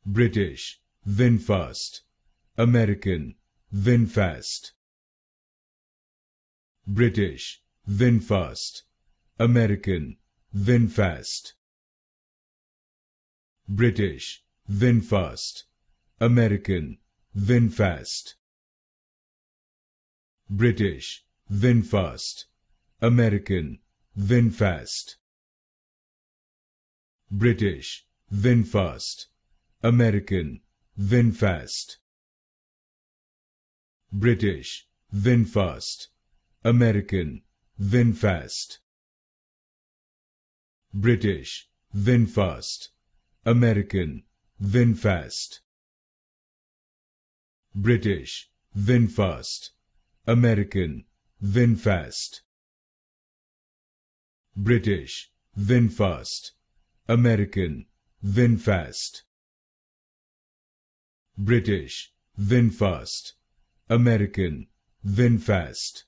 British, VinFast. American, VinFast. British, VinFast. American, VinFast. British, VinFast. American, VinFast. British, VinFast. American, VinFast. British, VinFast. American, VinFast. British, VinFast. American, VinFast. British, VinFast. American, VinFast. British, VinFast. American, VinFast. British, VinFast. American, VinFast. British, VinFast. American, VinFast.